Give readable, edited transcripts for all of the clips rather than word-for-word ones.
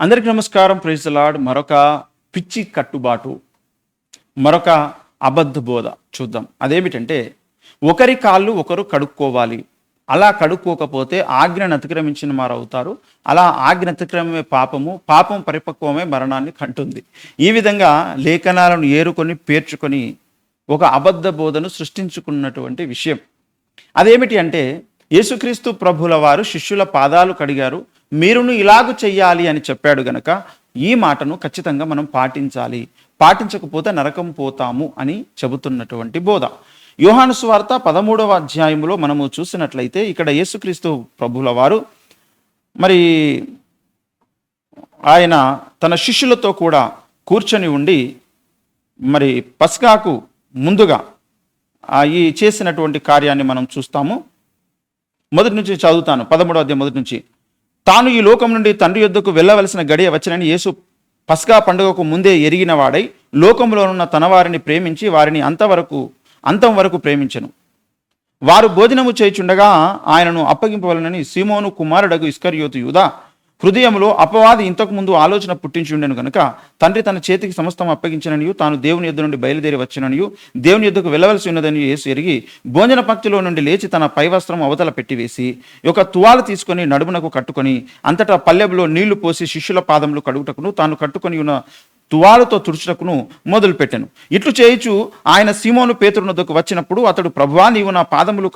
అందరికీ నమస్కారం. Praise the Lord. మరొక పిచ్చి కట్టుబాటు, మరొక అబద్ధ బోధ చూద్దాం. అదేమిటంటే, ఒకరి కాళ్ళు ఒకరు కడుక్కోవాలి, అలా కడుక్కోకపోతే ఆజ్ఞను అతిక్రమించిన వారు అవుతారు, అలా ఆజ్ఞ అతిక్రమమే పాపము, పాపం పరిపక్వమే మరణాన్ని కంటుంది. ఈ విధంగా లేఖనాలను ఏరుకొని పేర్చుకొని ఒక అబద్ధ బోధను సృష్టించుకున్నటువంటి విషయం. అదేమిటి అంటే, యేసుక్రీస్తు ప్రభుల వారు శిష్యుల పాదాలు కడిగారు, మీరును ఇలాగు చెయ్యాలి అని చెప్పాడు గనక ఈ మాటను ఖచ్చితంగా మనం పాటించాలి, పాటించకపోతే నరకం పోతాము అని చెబుతున్నటువంటి బోధ. యోహాను సువార్త 13వ అధ్యాయంలో మనము చూసినట్లయితే ఇక్కడ యేసుక్రీస్తు ప్రభుల వారు మరి ఆయన తన శిష్యులతో కూడా కూర్చొని ఉండి మరి పస్కాకు ముందుగా ఈ చేసినటువంటి కార్యాన్ని మనం చూస్తాము. మొదటి నుంచి చదువుతాను, 13వ అధ్యాయం మొదటి నుంచి. తాను ఈ లోకం నుండి తండ్రి యొద్దకు వెళ్ళవలసిన గడియ వచ్చినని యేసు పస్కా పండుగకు ముందే ఎరిగిన వాడై లోకంలో ఉన్న తన వారిని ప్రేమించి వారిని అంతం వరకు ప్రేమించెను. వారు భోజనము చేయుచుండగా ఆయనను అప్పగింపవలనని సీమోను కుమారుడగు ఇస్కరియోతు యూదా హృదయంలో అపవాది ఇంతకు ముందు ఆలోచన పుట్టించి ఉండెను గనుక తండ్రి తన చేతికి సమస్తం అప్పగించిననియు తాను దేవుని యొద్ద నుండి బయలుదేరి వచ్చిననియు దేవుని యొద్దకు వెళ్ళవలసి ఉన్నదని యేసు ఎరిగి భోజన పంక్తిలో నుండి లేచి తన పైవస్త్రం అవతల పెట్టివేసి ఒక తువాలు తీసుకొని నడుమునకు కట్టుకొని అంతటా పల్లెంలో నీళ్లు పోసి శిష్యుల పాదములు కడుగుటకును తాను కట్టుకొని ఉన్న తువాలుతో తుడుచుటకును మొదలుపెట్టెను. ఇట్లు చేయుచు ఆయన సీమోను పేతురు వద్దకు వచ్చినప్పుడు అతడు, ప్రభువా, నీవు నా పాదములు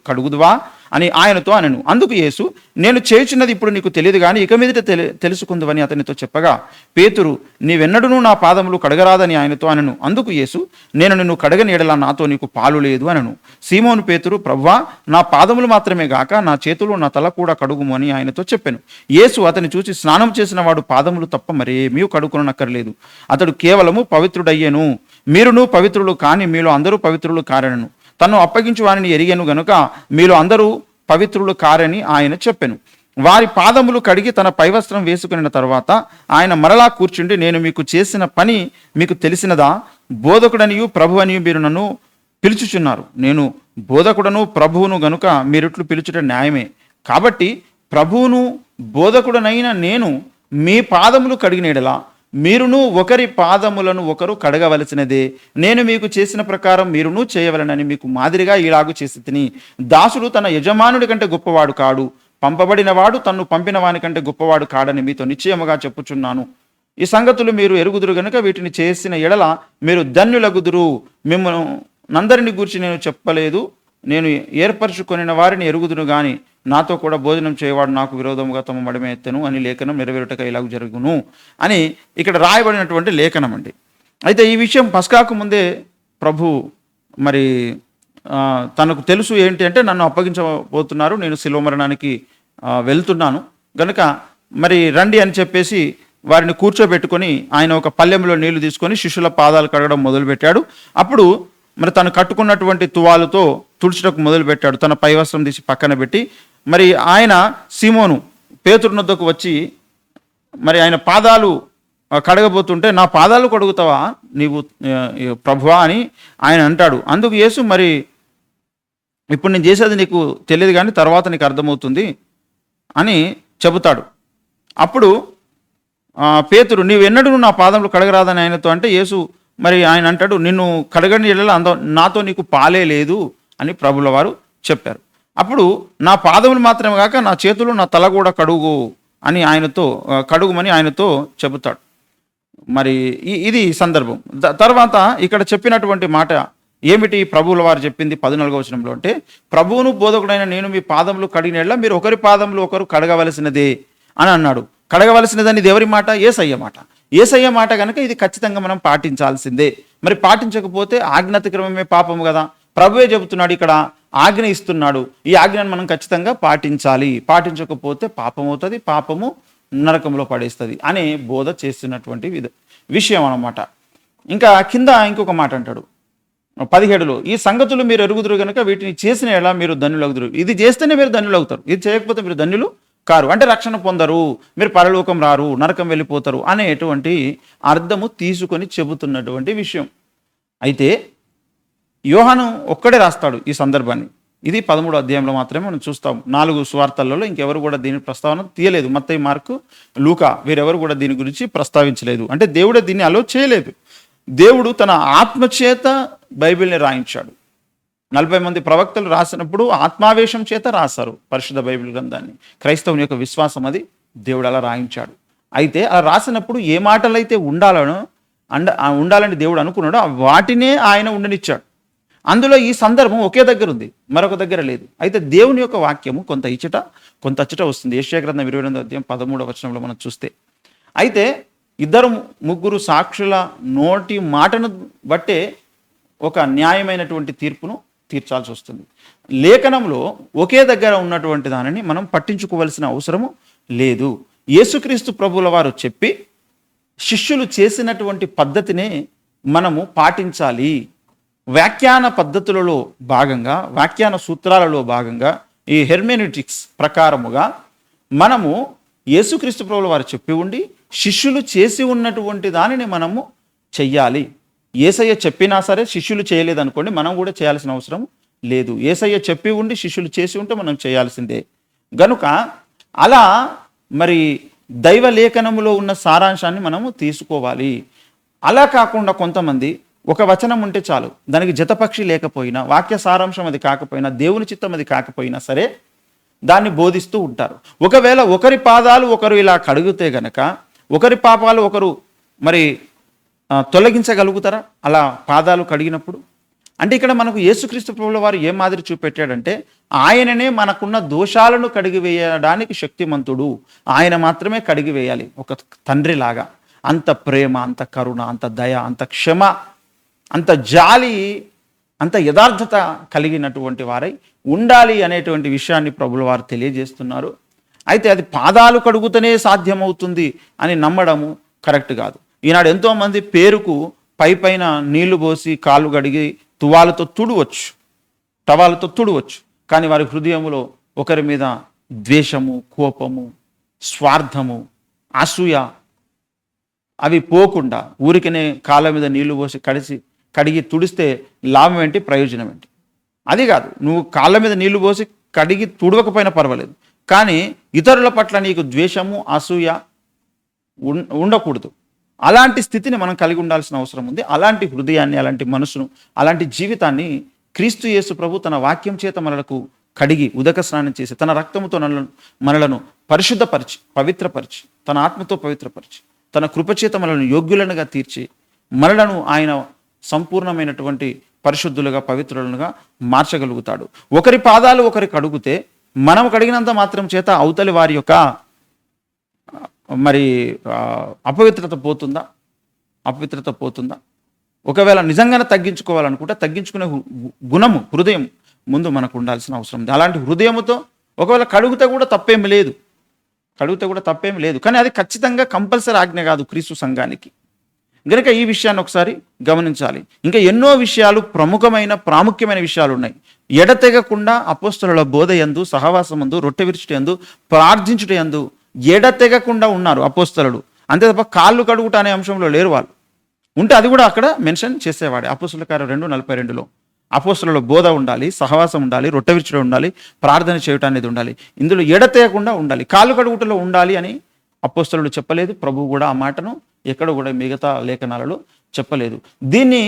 కడుగుదువా అని ఆయనతో అనెను. అందుకు యేసు, నేను చేయుచున్నది ఇప్పుడు నీకు తెలియదు కానీ ఇక మీదట తెలుసుకుందువని అతనితో చెప్పగా, పేతురు, నీవెన్నడూ నా పాదములు కడగరాదని ఆయనతో అనెను. అందుకు యేసు, నేను నిన్ను కడగని ఎడల నాతో నీకు పాలు లేదు అనెను. సీమోను పేతురు, ప్రభువా, నా పాదములు మాత్రమే గాక నా చేతులు నా తల కూడా కడుగుము అని ఆయనతో చెప్పెను. యేసు అతని చూసి, స్నానం చేసిన వాడు పాదములు తప్ప మరేమీ కడుకొనక్కర్లేదు, అతడు కేవలము పవిత్రుడయ్యెను. మీరును పవిత్రులు కాని మీలో అందరూ పవిత్రులు కారనను. తను అప్పగించు వారిని ఎరిగెను గనుక మీలో అందరూ పవిత్రులు కారని ఆయన చెప్పెను. వారి పాదములు కడిగి తన పైవస్త్రం వేసుకున్న తర్వాత ఆయన మరలా కూర్చుండి, నేను మీకు చేసిన పని మీకు తెలిసినదా? బోధకుడనియు ప్రభు అనియు మీరు నన్ను పిలుచుచున్నారు. నేను బోధకుడను ప్రభువును గనుక మీరిట్లు పిలుచుట న్యాయమే. కాబట్టి ప్రభువును బోధకుడనైన నేను మీ పాదములు కడిగినెడలా మీరును ఒకరి పాదములను ఒకరు కడగవలసినదే. నేను మీకు చేసిన ప్రకారం మీరును చేయవలనని మీకు మాదిరిగా ఇలాగు చేసి తిని. దాసుడు తన యజమానుడి కంటే గొప్పవాడు కాడు, పంపబడిన వాడు తన్ను పంపిన వాని కంటే గొప్పవాడు కాడని మీతో నిశ్చయముగా చెప్పుచున్నాను. ఈ సంగతులు మీరు ఎరుగుదురు గనుక వీటిని చేసిన ఎడల మీరు ధన్యులగుదురు. మిమ్మల్ని నందరిని గూర్చి నేను చెప్పలేదు, నేను ఏర్పరచుకొనిన వారిని ఎరుగుదును గాని నాతో కూడా భోజనం చేయవాడు నాకు విరోధముగా తమ మడమే ఎత్తెను అని లేఖనం నెరవేరుటక ఇలాగ జరుగును అని ఇక్కడ రాయబడినటువంటి లేఖనం అండి. అయితే ఈ విషయం పస్కాకు ముందే ప్రభు మరి తనకు తెలుసు ఏంటి అంటే, నన్ను అప్పగించబోతున్నారు, నేను శిలువ మరణానికి వెళ్తున్నాను గనుక మరి రండి అని చెప్పేసి వారిని కూర్చోబెట్టుకొని ఆయన ఒక పల్లెంలో నీళ్లు తీసుకొని శిష్యుల పాదాలు కడగడం మొదలుపెట్టాడు. అప్పుడు మరి తను కట్టుకున్నటువంటి తువాలుతో తుడుచుటకు మొదలుపెట్టాడు. తన పైవస్త్రం తీసి పక్కన పెట్టి మరి ఆయన సీమోను పేతురు వద్దకు వచ్చి మరి ఆయన పాదాలు కడగబోతుంటే, నా పాదాలు కడుగుతావా నీవు ప్రభువా అని ఆయన అంటాడు. అందుకు యేసు, మరి ఇప్పుడు నేను చేసేది నీకు తెలియదు కానీ తర్వాత నీకు అర్థమవుతుంది అని చెబుతాడు. అప్పుడు పేతురు, నీవు ఎన్నడూ నా పాదములు కడగరాదని ఆయనతో అంటే, యేసు మరి ఆయన అంటాడు, నిన్ను కడగని ఎడల నాతో నీకు పాలే లేదు అని ప్రభుల వారు చెప్పారు. అప్పుడు నా పాదములు మాత్రమే కాక నా చేతులు నా తల కూడా కడుగుమని ఆయనతో చెబుతాడు. మరి ఇది సందర్భం. తర్వాత ఇక్కడ చెప్పినటువంటి మాట ఏమిటి ప్రభువుల వారు చెప్పింది 14వ వచనంలో అంటే, ప్రభువును బోధకుడైన నేను మీ పాదములు కడిగిన ఎడల మీరు ఒకరి పాదములు ఒకరు కడగవలసినదే అని అన్నాడు. కడగవలసినదని ఇది ఎవరి మాట? యేసయ్య మాట. యేసయ్య మాట కనుక ఇది ఖచ్చితంగా మనం పాటించాల్సిందే. మరి పాటించకపోతే ఆజ్ఞాతిక్రమమే పాపము కదా. ప్రభువే చెబుతున్నాడు, ఇక్కడ ఆజ్ఞ ఇస్తున్నాడు. ఈ ఆజ్ఞను మనం ఖచ్చితంగా పాటించాలి. పాటించకపోతే పాపం అవుతుంది, పాపము నరకంలో పడేస్తుంది అనే బోధ చేస్తున్నటువంటి విషయం అన్నమాట. ఇంకా కింద ఇంకొక మాట అంటాడు 17లో, ఈ సంగతులు మీరు ఎరుగుదురు కనుక వీటిని చేసిన ఎలా మీరు ధన్యులగుదురు. ఇది చేస్తేనే మీరు ధన్యులవుతారు, ఇది చేయకపోతే మీరు ధన్యులు కారు. అంటే రక్షణ పొందరు, మీరు పరలోకం రారు, నరకం వెళ్ళిపోతారు అనేటువంటి అర్థము తీసుకొని చెబుతున్నటువంటి విషయం. అయితే యోహాను ఒక్కడే రాస్తాడు ఈ సందర్భాన్ని. ఇది 13వ అధ్యాయంలో మాత్రమే మనం చూస్తాం. 4 సువార్తలలో ఇంకెవరు కూడా దీని ప్రస్తావన తీయలేదు. మత్తయి, మార్కు, లూకా వీరెవరు కూడా దీని గురించి ప్రస్తావించలేదు. అంటే దేవుడే దీన్ని అలో చేయలేదు. దేవుడు తన ఆత్మచేత బైబిల్ని రాయించాడు. 40 మంది ప్రవక్తలు రాసినప్పుడు ఆత్మావేశం చేత రాశారు పరిశుద్ధ బైబిల్ గ్రంథాన్ని. క్రైస్తవుని యొక్క విశ్వాసం అది. దేవుడు అలా రాయించాడు. అయితే అలా రాసినప్పుడు ఏ మాటలైతే ఉండాలని దేవుడు అనుకున్నాడో వాటినే ఆయన ఉండనిచ్చాడు. అందులో ఈ సందర్భం ఒకే దగ్గర ఉంది, మరొక దగ్గర లేదు. అయితే దేవుని యొక్క వాక్యము కొంత ఇచ్చట కొంత అచ్చట వస్తుంది. యెషయా గ్రంథం 28వ అధ్యాయం 13వ వచనంలో మనం చూస్తే, అయితే 2-3 సాక్షుల నోటి మాటను బట్టే ఒక న్యాయమైనటువంటి తీర్పును తీర్చాల్సి వస్తుంది. లేఖనంలో ఒకే దగ్గర ఉన్నటువంటి దానిని మనం పట్టించుకోవలసిన అవసరము లేదు. యేసుక్రీస్తు ప్రభువుల వారు చెప్పి శిష్యులు చేసినటువంటి పద్ధతినే మనము పాటించాలి. వ్యాఖ్యాన పద్ధతులలో భాగంగా, వ్యాఖ్యాన సూత్రాలలో భాగంగా, ఈ హెర్మెనెటిక్స్ ప్రకారముగా మనము యేసుక్రీస్తు ప్రభువుల వారు చెప్పి ఉండి శిష్యులు చేసి ఉన్నటువంటి దానిని మనము చెయ్యాలి. యేసయ్య చెప్పినా సరే శిష్యులు చేయలేదనుకోండి, మనం కూడా చేయాల్సిన అవసరం లేదు. యేసయ్య చెప్పి ఉండి శిష్యులు చేసి ఉంటే మనం చేయాల్సిందే. గనుక అలా మరి దైవ లేఖనములో ఉన్న సారాంశాన్ని మనము తీసుకోవాలి. అలా కాకుండా కొంతమంది ఒక వచనం ఉంటే చాలు, దానికి జతపక్షి లేకపోయినా, వాక్య సారాంశం అది కాకపోయినా, దేవుని చిత్తం అది కాకపోయినా సరే దాన్ని బోధిస్తూ ఉంటారు. ఒకవేళ ఒకరి పాదాలు ఒకరు ఇలా కడిగితే గనక ఒకరి పాపాలు ఒకరు మరి తొలగించగలుగుతారా అలా పాదాలు కడిగినప్పుడు? అంటే ఇక్కడ మనకు యేసుక్రీస్తు ప్రభువుల వారు ఏం మాదిరి చూపెట్టాడంటే, ఆయననే మనకున్న దోషాలను కడిగివేయడానికి శక్తిమంతుడు. ఆయన మాత్రమే కడిగివేయాలి. ఒక తండ్రిలాగా అంత ప్రేమ, అంత కరుణ, అంత దయ, అంత క్షమ, అంత జాలి, అంత యథార్థత కలిగినటువంటి వారై ఉండాలి అనేటువంటి విషయాన్ని ప్రభువుల వారు తెలియజేస్తున్నారు. అయితే అది పాదాలు కడుగుతూనే సాధ్యమవుతుంది అని నమ్మడము కరెక్ట్ కాదు. ఈనాడు ఎంతోమంది పేరుకు పైన నీళ్లు పోసి కాళ్ళు కడిగి టవాలతో తుడవచ్చు, కానీ వారి హృదయములో ఒకరి మీద ద్వేషము, కోపము, స్వార్థము, అసూయ అవి పోకుండా ఊరికనే కాళ్ళ మీద నీళ్లు పోసి కడిగి తుడిస్తే లాభం ఏంటి, ప్రయోజనం ఏంటి? అది కాదు. నువ్వు కాళ్ళ మీద నీళ్లు పోసి కడిగి తుడవకపోయినా పర్వాలేదు, కానీ ఇతరుల పట్ల నీకు ద్వేషము, అసూయ ఉండకూడదు. అలాంటి స్థితిని మనం కలిగి ఉండాల్సిన అవసరం ఉంది. అలాంటి హృదయాన్ని, అలాంటి మనసును, అలాంటి జీవితాన్ని క్రీస్తు యేసు ప్రభు తన వాక్యం చేత మనలకు కడిగి ఉదక స్నానం చేసి తన రక్తముతో మనలను పరిశుద్ధపరిచి, పవిత్రపరిచి, తన ఆత్మతో పవిత్రపరిచి, తన కృపచేత మనలను యోగ్యులనుగా తీర్చి మనలను ఆయన సంపూర్ణమైనటువంటి పరిశుద్ధులుగా, పవిత్రులుగా మార్చగలుగుతాడు. ఒకరి పాదాలు ఒకరి కడుగుతే మనం కడిగినంత మాత్రం చేత అవతలి వారి యొక్క మరి అపవిత్రత పోతుందా? ఒకవేళ నిజంగానే తగ్గించుకోవాలనుకుంటే తగ్గించుకునే గుణము, హృదయం ముందు మనకు ఉండాల్సిన అవసరం ఉంది. అలాంటి హృదయముతో ఒకవేళ కడిగితే కూడా తప్పేమి లేదు, కానీ అది ఖచ్చితంగా కంపల్సరీ ఆజ్ఞ కాదు క్రీస్తు సంఘానికి. గనుక ఈ విషయాన్ని ఒకసారి గమనించాలి. ఇంకా ఎన్నో విషయాలు, ప్రాముఖ్యమైన విషయాలు ఉన్నాయి. ఎడతెగకుండా అపోస్తలుల బోధ యందు, సహవాసమందు, రొట్టె విరుచుట యందు, ప్రార్థించుట యందు ఎడతెగకుండా ఉన్నారు అపోస్తలుడు. అంతే తప్ప కాళ్ళు కడుగుట అనే అంశంలో లేరు వాళ్ళు. ఉంటే అది కూడా అక్కడ మెన్షన్ చేసేవాడే. అపోస్తలుల కార్యం 2:42లో అపోస్తలుల బోధ ఉండాలి, సహవాసం ఉండాలి, రొట్టె విరుచుట ఉండాలి, ప్రార్థన చేయటం అనేది ఉండాలి. ఇందులో ఎడతెగకుండా ఉండాలి, కాళ్ళు కడుగుటలో ఉండాలి అని అపోస్తలుడు చెప్పలేదు. ప్రభువు కూడా ఆ మాటను ఎక్కడ కూడా మిగతా లేఖనాలలో చెప్పలేదు. దీన్ని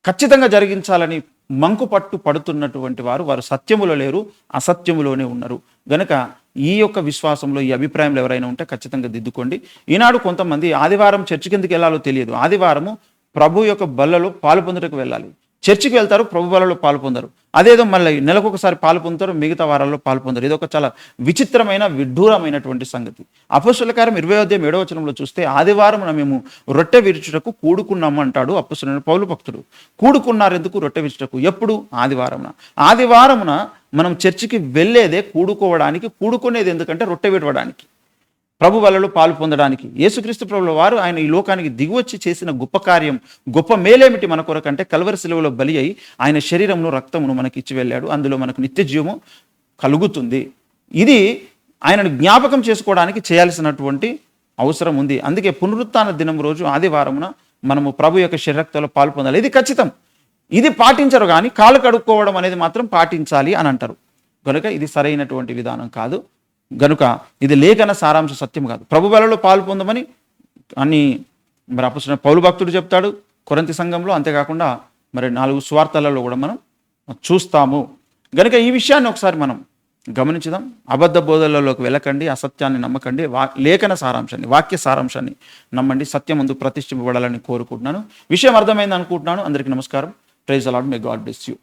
ఖచ్చితంగా జరిగించాలని మంకుపట్టు పడుతున్నటువంటి వారు సత్యములో లేరు, అసత్యములోనే ఉన్నారు. గనక ఈ యొక్క విశ్వాసంలో ఈ అభిప్రాయంలో ఎవరైనా ఉంటే ఖచ్చితంగా దిద్దుకోండి. ఈనాడు కొంతమంది ఆదివారం చర్చికి ఎందుకు వెళ్ళాలో తెలియదు. ఆదివారము ప్రభు యొక్క బల్లలో పాలు పొందుటకు వెళ్ళాలి. చర్చికి వెళ్తారు, ప్రభు బలలో పాలు పొందరు. అదేదో మళ్ళీ నెలకొకసారి పాలు పొందుతారు, మిగతా వారాల్లో పాలు పొందరు. ఇది ఒక చాలా విచిత్రమైన, విడ్డూరమైనటువంటి సంగతి. అపోస్తలుల కార్యం 20:7 చూస్తే ఆదివారం మేము రొట్టె విరుచుటకు కూడుకున్నాము అంటాడు అపోస్తలుడైన పౌలు భక్తుడు. కూడుకున్నారు ఎందుకు? రొట్టె విరుచుటకు. ఎప్పుడు? ఆదివారమున మనం చర్చికి వెళ్ళేదే కూడుకునేది ఎందుకంటే రొట్టె విడవడానికి, ప్రభు వలలో పాలు పొందడానికి. యేసుక్రీస్తు ప్రభువుల వారు ఆయన ఈ లోకానికి దిగివచ్చి చేసిన గొప్ప కార్యం, గొప్ప మేలేమిటి మన కొరకంటే కల్వరి శిలువలో బలి అయి ఆయన శరీరమును, రక్తమును మనకి ఇచ్చి వెళ్ళాడు. అందులో మనకు నిత్య జీవము కలుగుతుంది. ఇది ఆయనను జ్ఞాపకం చేసుకోవడానికి చేయాల్సినటువంటి అవసరం ఉంది. అందుకే పునరుత్థాన దినం రోజు ఆదివారమున మనము ప్రభు యొక్క శరీరక్తంలో పాలు పొందాలి. ఇది ఖచ్చితం. ఇది పాటించరు, కానీ కాళ్ళు కడుక్కోవడం అనేది మాత్రం పాటించాలి అని అంటారు. కనుక ఇది సరైనటువంటి విధానం కాదు. గనుక ఇది లేఖన సారాంశ సత్యం కాదు. ప్రభు బలలో పాలు పొందమని అని మరి అపొస్తలుడైన పౌలు భక్తుడు చెప్తాడు కొరింథీ సంఘంలో. అంతేకాకుండా మరి 4 సువార్తలలో కూడా మనం చూస్తాము. గనుక ఈ విషయాన్ని ఒకసారి మనం గమనించుదాం. అబద్ధ బోధనలలోకి వెళ్ళకండి, అసత్యాన్ని నమ్మకండి, లేఖన సారాంశాన్ని, వాక్య సారాంశాన్ని నమ్మండి. సత్యం ముందు ప్రతిష్ఠింపబడాలని కోరుకుంటున్నాను. విషయం అర్థమైంది అనుకుంటున్నాను. అందరికీ నమస్కారం. Praise the Lord. May God bless you.